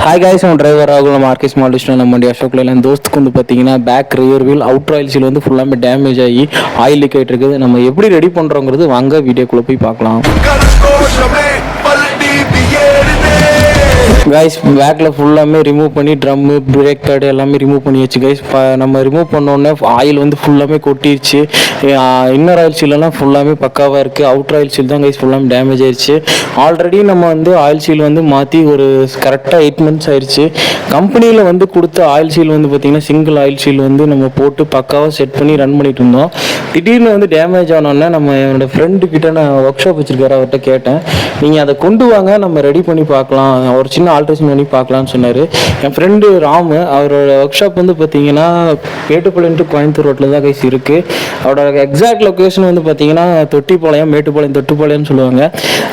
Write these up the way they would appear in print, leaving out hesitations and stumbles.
हाय guys हम driver Rahul market small district நம்ம அசோக் லேலன் தோஸ்துக்கு வந்து பாத்தீங்கன்னா back rear wheel outer oil seal வந்து ஃபுல்லாமே டேமேஜ் ஆகி ஆயில் லீக் ஆயிட்டு இருக்குது. நம்ம எப்படி ரெடி பண்றோங்கிறது வாங்க வீடியோக்குள்ள போய் பார்க்கலாம். கைஸ் பேக்கில் ஃபுல்லாமே ரிமூவ் பண்ணி ட்ரம்மு பிரேக் பேடு எல்லாமே ரிமூவ் பண்ணியாச்சு கைஸ். நம்ம ரிமூவ் பண்ணோடனே ஆயில் வந்து ஃபுல்லாமே கொட்டிடுச்சு. இன்னர் ஆயில் சீலெல்லாம் ஃபுல்லாமே பக்காவாக இருக்குது. அவுட்டர் ஆயில் சீல் தான் கைஸ் ஃபுல்லாமே டேமேஜ் ஆயிடுச்சு. ஆல்ரெடி நம்ம வந்து ஆயில் சீல் வந்து மாற்றி ஒரு கரெக்டாக 8 months ஆயிடுச்சு. கம்பெனியில் வந்து கொடுத்த ஆயில் சீல் வந்து பார்த்திங்கன்னா சிங்கிள் ஆயில் சீல் வந்து நம்ம போட்டு பக்காவாக செட் பண்ணி ரன் பண்ணிட்டு இருந்தோம். திடீர்னு வந்து டேமேஜ் ஆனோடனே நம்ம என்னோடய ஃப்ரெண்டு கிட்ட நான் ஒர்க் ஷாப் வச்சுருக்காரு, அவர்கிட்ட கேட்டேன், நீங்கள் அதை கொண்டு வாங்க நம்ம ரெடி பண்ணி பார்க்கலாம், ஒரு சின்ன ஆல்ட்ரேஷன் பண்ணி பார்க்கலான்னு சொன்னார். என் ஃப்ரெண்டு ராமு, அவரோட ஒர்க் ஷாப் வந்து பார்த்தீங்கன்னா மேட்டுப்பாளையம் டு கோயம்புத்தூர் ரோட்டில் தான் கைஸ் இருக்குது. அவரோட எக்ஸாக்ட் லொக்கேஷன் வந்து பார்த்தீங்கன்னா தொட்டிப்பாளையம், மேட்டுப்பாளையம் தொட்டிப்பாளையம்னு சொல்லுவாங்க.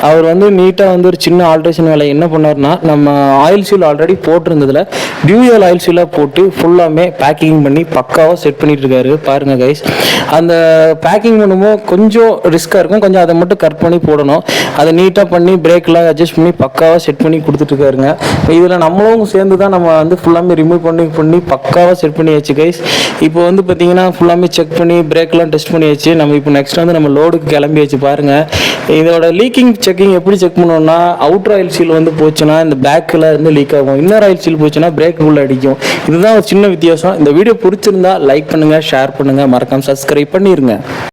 அவர் வந்து நீட்டாக வந்து ஒரு சின்ன ஆல்ட்ரேஷன் வேலை என்ன பண்ணார்னா, நம்ம ஆயில் சீல் ஆல்ரெடி போட்டிருந்ததில் டியூயல் ஆயில் சீலாக போட்டு ஃபுல்லாமே பேக்கிங் பண்ணி பக்காவாக செட் பண்ணிட்டு இருக்காரு. பாருங்கள் கைஸ், அந்த பேக்கிங் பண்ணும்போது கொஞ்சம் ரிஸ்க்காக இருக்கும், கொஞ்சம் அதை மட்டும் கட் பண்ணி போடணும். அதை நீட்டாக பண்ணி பிரேக்கெலாம் அட்ஜஸ்ட் பண்ணி பக்காவாக செட் பண்ணி கொடுத்துட்ருக்காருங்க. இதில் நம்மளும் சேர்ந்து தான் நம்ம வந்து ஃபுல்லாமே ரிமூவ் பண்ணி பக்காவாக செட் பண்ணியாச்சு கைஸ். இப்போ வந்து பார்த்தீங்கன்னா ஃபுல்லாமே செக் பண்ணி பிரேக்லாம் டெஸ்ட் பண்ணியாச்சு. நம்ம இப்போ நெக்ஸ்ட் வந்து நம்ம லோடுக்கு கிளம்பியாச்சு. பாருங்கள், இதோட லீக்கிங் செக்கிங் எப்படி செக் பண்ணோம்னா, அவுட்டர் ஆயில் சீல் வந்து போச்சுன்னா இந்த பேக்கில் இருந்து லீக் ஆகும், இன்னர் ஆயில் சீல் போச்சுன்னா பிரேக் உள்ள அடிக்கும். இதுதான் ஒரு சின்ன வித்தியாசம். இந்த வீடியோ பிடிச்சிருந்தா லைக் பண்ணுங்கள், ஷேர் பண்ணுங்கள், மறக்காம சப்ஸ்கிரைப் பண்ணிடுங்க.